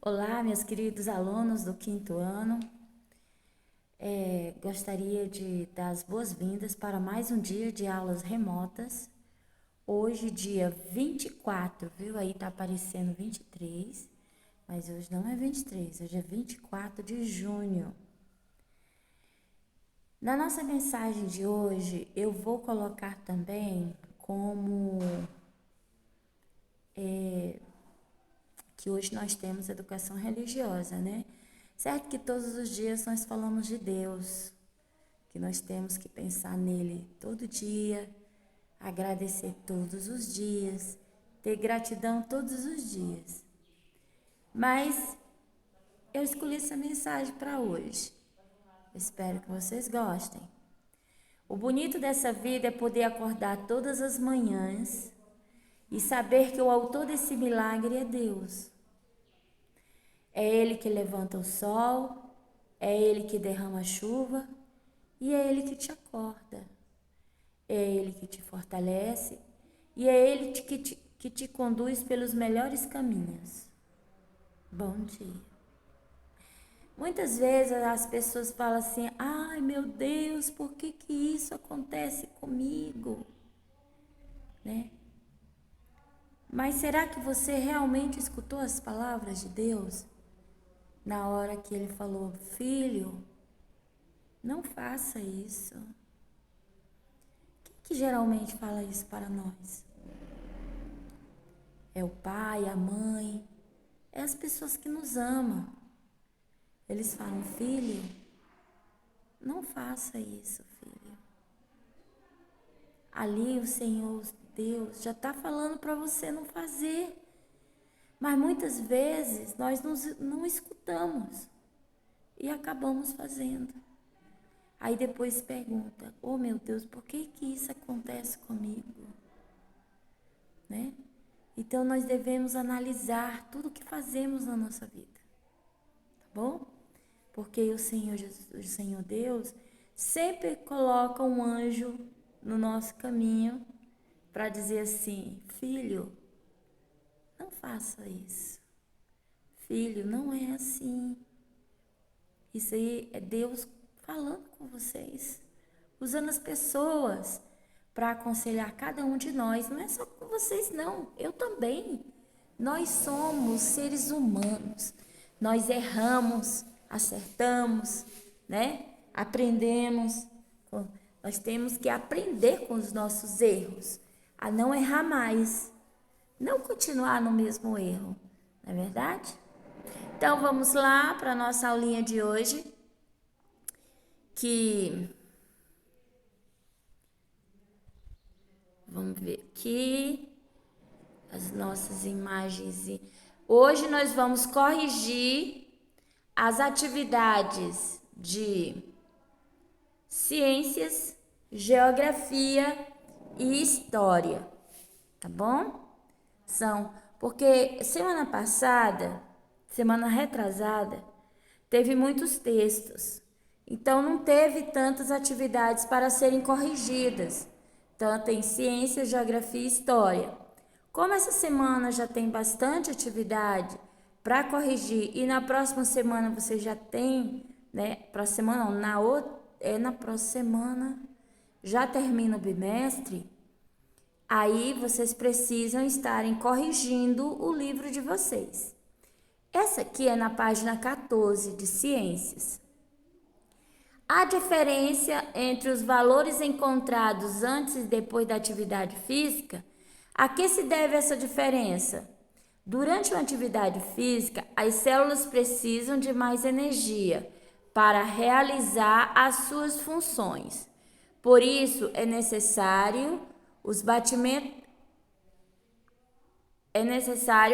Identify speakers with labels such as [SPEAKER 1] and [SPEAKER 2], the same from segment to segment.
[SPEAKER 1] Olá, meus queridos alunos do quinto ano. Gostaria de dar as boas-vindas para mais um dia de aulas remotas. Hoje, dia 24, viu? Aí tá aparecendo 23, mas hoje não é 23, hoje é 24 de junho. Na nossa mensagem de hoje, eu vou colocar também como que hoje nós temos educação religiosa, né? Certo que todos os dias nós falamos de Deus, que nós temos que pensar nele todo dia, agradecer todos os dias, ter gratidão todos os dias. Mas eu escolhi essa mensagem para hoje. Espero que vocês gostem. O bonito dessa vida é poder acordar todas as manhãs e saber que o autor desse milagre é Deus. É Ele que levanta o sol, é Ele que derrama a chuva e é Ele que te acorda. É Ele que te fortalece e é Ele que te conduz pelos melhores caminhos. Bom dia. Muitas vezes as pessoas falam assim: ai meu Deus, por que isso acontece comigo? Né? Mas será que você realmente escutou as palavras de Deus? Na hora que Ele falou: filho, não faça isso. Quem que geralmente fala isso para nós? É o pai, a mãe, é as pessoas que nos amam. Eles falam: filho, não faça isso, filho. Ali o Senhor Deus já está falando para você não fazer. Mas muitas vezes nós não escutamos e acabamos fazendo. Aí depois pergunta: oh meu Deus, por que isso acontece comigo? Né? Então nós devemos analisar tudo o que fazemos na nossa vida. Tá bom? Porque o Senhor Jesus, o Senhor Deus sempre coloca um anjo no nosso caminho para dizer assim: filho, não faça isso. Filho, não é assim. Isso aí é Deus falando com vocês, usando as pessoas para aconselhar cada um de nós. Não é só com vocês, não. Eu também. Nós somos seres humanos. Nós erramos, acertamos, né? Aprendemos. Nós temos que aprender com os nossos erros, a não errar mais, não continuar no mesmo erro, não é verdade? Então vamos lá para a nossa aulinha de hoje, que vamos ver aqui as nossas imagens. Hoje nós vamos corrigir as atividades de ciências, geografia e história, tá bom? Porque semana retrasada, teve muitos textos. Então não teve tantas atividades para serem corrigidas. Tanto em ciência, geografia e história. Como essa semana já tem bastante atividade para corrigir e na próxima semana você já tem, né? Próxima semana não, na próxima semana já termina o bimestre. Aí vocês precisam estarem corrigindo o livro de vocês. Essa aqui é na página 14 de ciências. A diferença entre os valores encontrados antes e depois da atividade física, a que se deve essa diferença? Durante uma atividade física, as células precisam de mais energia para realizar as suas funções. Por isso, é necessário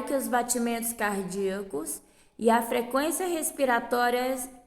[SPEAKER 1] que os batimentos cardíacos e a frequência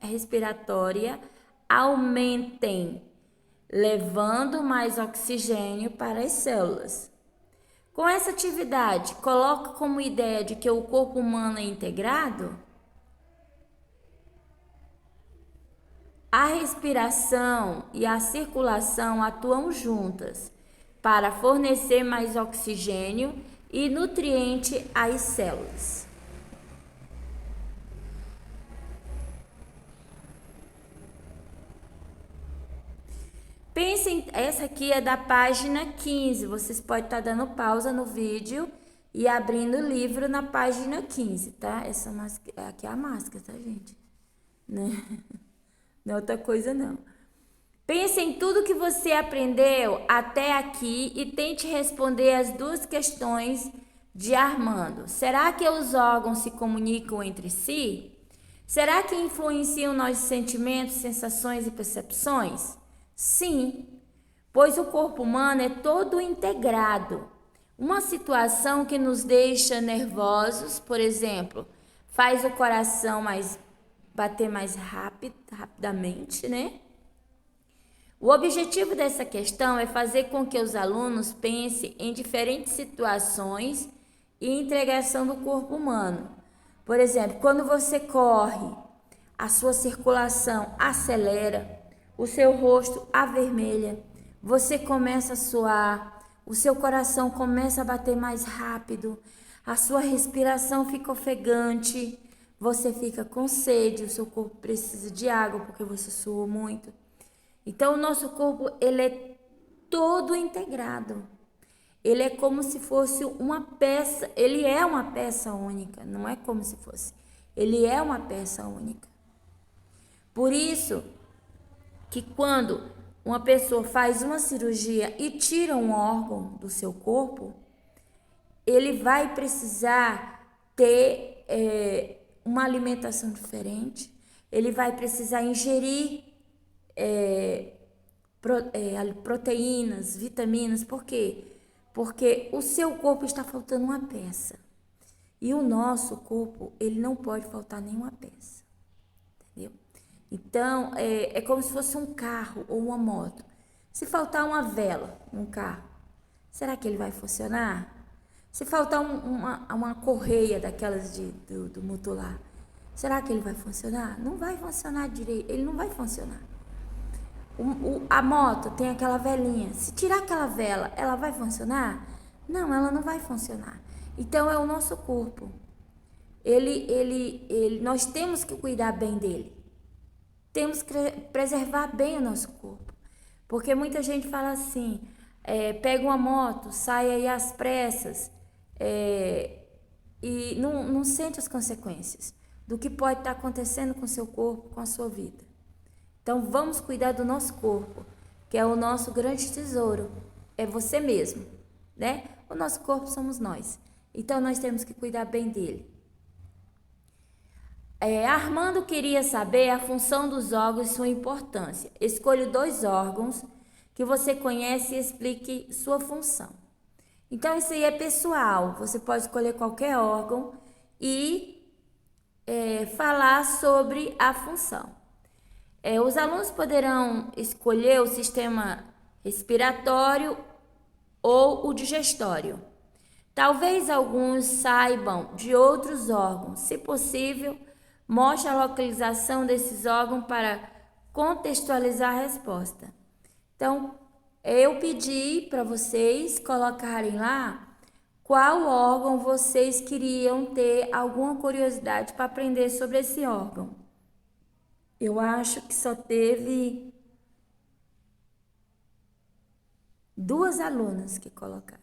[SPEAKER 1] respiratória aumentem, levando mais oxigênio para as células. Com essa atividade, coloca como ideia de que o corpo humano é integrado? A respiração e a circulação atuam juntas para fornecer mais oxigênio e nutriente às células. Pensem, essa aqui é da página 15. Vocês podem estar dando pausa no vídeo e abrindo o livro na página 15, tá? Essa máscara, aqui é a máscara, tá, gente? Né? Não é outra coisa, não. Pense em tudo que você aprendeu até aqui e tente responder as duas questões de Armando. Será que os órgãos se comunicam entre si? Será que influenciam nossos sentimentos, sensações e percepções? Sim, pois o corpo humano é todo integrado. Uma situação que nos deixa nervosos, por exemplo, faz o coração bater mais rapidamente, né? O objetivo dessa questão é fazer com que os alunos pensem em diferentes situações e integração do corpo humano. Por exemplo, quando você corre, a sua circulação acelera, o seu rosto avermelha, você começa a suar, o seu coração começa a bater mais rápido, a sua respiração fica ofegante, você fica com sede, o seu corpo precisa de água porque você suou muito. Então, o nosso corpo, ele é todo integrado. Ele é como se fosse uma peça, ele é uma peça única, não é como se fosse. Ele é uma peça única. Por isso que quando uma pessoa faz uma cirurgia e tira um órgão do seu corpo, ele vai precisar ter uma alimentação diferente, ele vai precisar ingerir proteínas, vitaminas. Por quê? Porque o seu corpo está faltando uma peça. E o nosso corpo, ele não pode faltar nenhuma peça. Entendeu? Então, é como se fosse um carro ou uma moto. Se faltar uma vela num carro, será que ele vai funcionar? Se faltar uma correia daquelas do motor lá, será que ele vai funcionar? Não vai funcionar direito, ele não vai funcionar. A moto tem aquela velinha. Se tirar aquela vela, ela vai funcionar? Não, ela não vai funcionar. Então é o nosso corpo. Nós temos que cuidar bem dele. Temos que preservar bem o nosso corpo. Porque muita gente fala assim, pega uma moto, sai aí às pressas, e não sente as consequências do que pode estar acontecendo com o seu corpo, com a sua vida. Então, vamos cuidar do nosso corpo, que é o nosso grande tesouro. É você mesmo, né? O nosso corpo somos nós. Então, nós temos que cuidar bem dele. Armando queria saber a função dos órgãos e sua importância. Escolha 2 órgãos que você conhece e explique sua função. Então, isso aí é pessoal. Você pode escolher qualquer órgão e falar sobre a função. Os alunos poderão escolher o sistema respiratório ou o digestório. Talvez alguns saibam de outros órgãos. Se possível, mostre a localização desses órgãos para contextualizar a resposta. Então, eu pedi para vocês colocarem lá qual órgão vocês queriam ter alguma curiosidade para aprender sobre esse órgão. Eu acho que só teve 2 alunas que colocaram.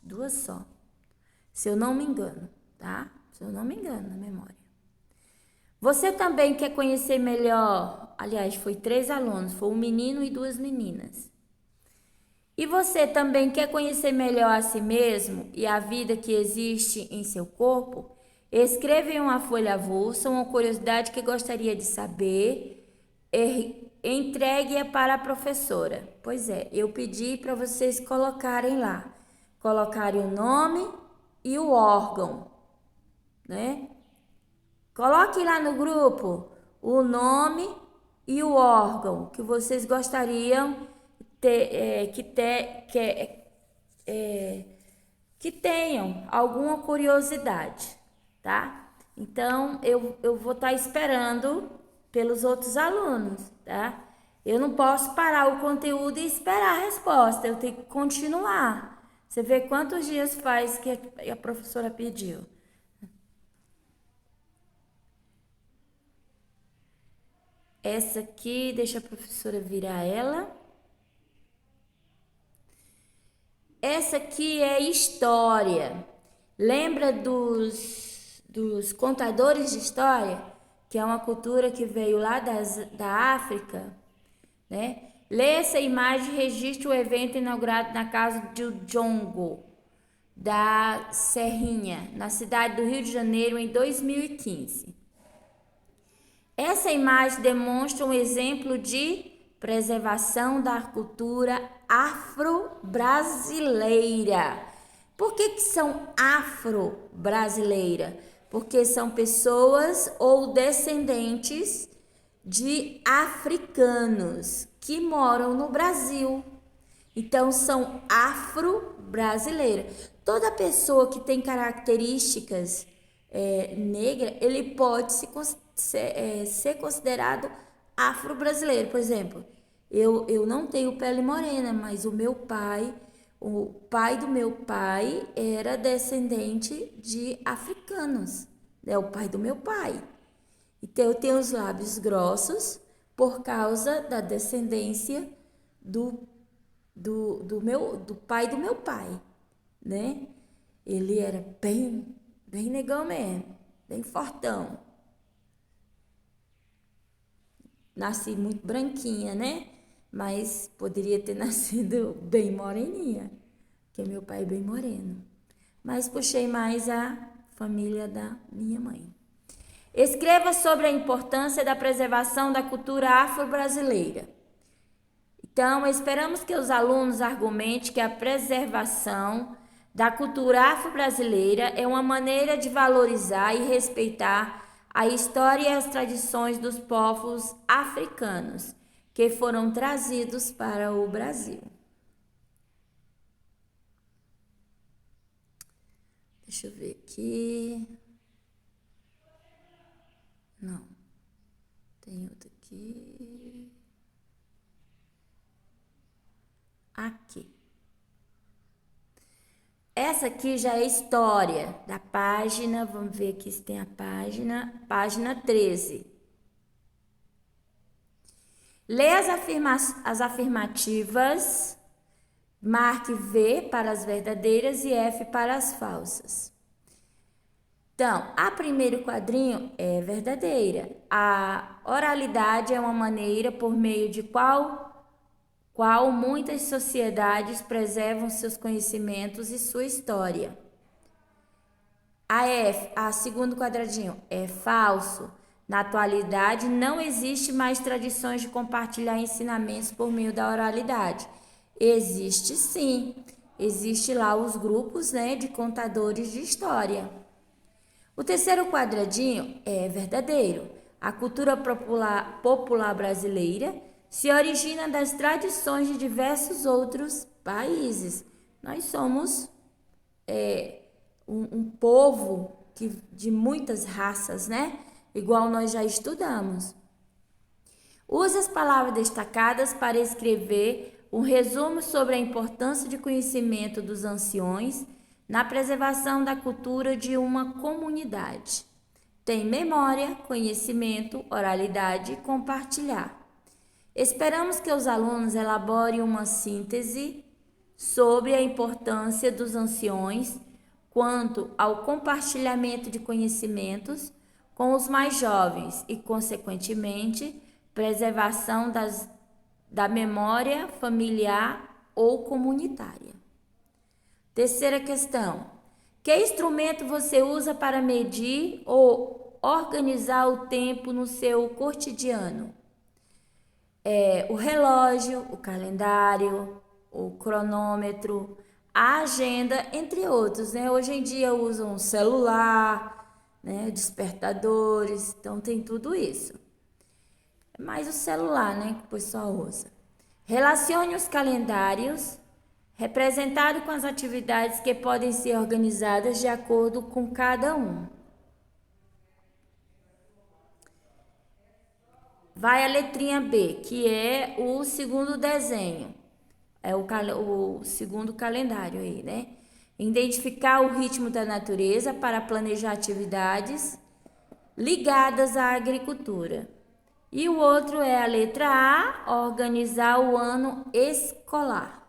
[SPEAKER 1] 2 só. Se eu não me engano, tá? Se eu não me engano na memória. Você também quer conhecer melhor? Aliás, foi 3 alunos, foi um menino e 2 meninas. E você também quer conhecer melhor a si mesmo e a vida que existe em seu corpo? Escreva em uma folha avulsa uma curiosidade que gostaria de saber e entregue-a para a professora. Pois é, eu pedi para vocês colocarem lá. Colocarem o nome e o órgão, né? Coloque lá no grupo o nome e o órgão que vocês gostariam que tenham alguma curiosidade, tá? Então, eu vou estar esperando pelos outros alunos, tá? Eu não posso parar o conteúdo e esperar a resposta, eu tenho que continuar. Você vê quantos dias faz que a professora pediu. Essa aqui, deixa a professora virar ela. Essa aqui é história. Lembra dos contadores de história? Que é uma cultura que veio lá da África, né? Lê essa imagem e registre o evento inaugurado na casa de Jongo, da Serrinha, na cidade do Rio de Janeiro, em 2015. Essa imagem demonstra um exemplo de preservação da cultura afro-brasileira. Por que são afro-brasileira? Porque são pessoas ou descendentes de africanos que moram no Brasil. Então, são afro-brasileiras. Toda pessoa que tem características negras, ele pode ser considerado afro-brasileiro. Por exemplo, eu não tenho pele morena, mas o pai do meu pai era descendente de africanos. É o pai do meu pai. Então, eu tenho os lábios grossos por causa da descendência do pai do meu pai, né? Ele era bem negão mesmo, bem fortão. Nasci muito branquinha, né? Mas poderia ter nascido bem moreninha, porque meu pai é bem moreno. Mas puxei mais a família da minha mãe. Escreva sobre a importância da preservação da cultura afro-brasileira. Então, esperamos que os alunos argumentem que a preservação da cultura afro-brasileira é uma maneira de valorizar e respeitar a história e as tradições dos povos africanos que foram trazidos para o Brasil. Deixa eu ver aqui. Não. Tem outra aqui. Aqui. Essa aqui já é história da página, vamos ver aqui se tem a página 13. Lê as afirmativas, marque V para as verdadeiras e F para as falsas. Então, a primeiro quadrinho é verdadeira. A oralidade é uma maneira por meio de qual muitas sociedades preservam seus conhecimentos e sua história. A segundo quadradinho, é falso. Na atualidade, não existe mais tradições de compartilhar ensinamentos por meio da oralidade. Existe sim. Existe lá os grupos, né, de contadores de história. O terceiro quadradinho é verdadeiro. A cultura popular brasileira se origina das tradições de diversos outros países. Nós somos um povo de muitas raças, né? Igual nós já estudamos. Use as palavras destacadas para escrever um resumo sobre a importância de conhecimento dos anciões na preservação da cultura de uma comunidade. Tem memória, conhecimento, oralidade e compartilhar. Esperamos que os alunos elaborem uma síntese sobre a importância dos anciões quanto ao compartilhamento de conhecimentos com os mais jovens e, consequentemente, preservação da memória familiar ou comunitária. Terceira questão. Que instrumento você usa para medir ou organizar o tempo no seu cotidiano? O relógio, o calendário, o cronômetro, a agenda, entre outros, né? Hoje em dia usam celular, né? Despertadores, então tem tudo isso. É mais o celular, né, que o pessoal usa. Relacione os calendários representados com as atividades que podem ser organizadas de acordo com cada um. Vai a letrinha B, que é o segundo desenho. É o segundo calendário aí, né? Identificar o ritmo da natureza para planejar atividades ligadas à agricultura. E o outro é a letra A, organizar o ano escolar.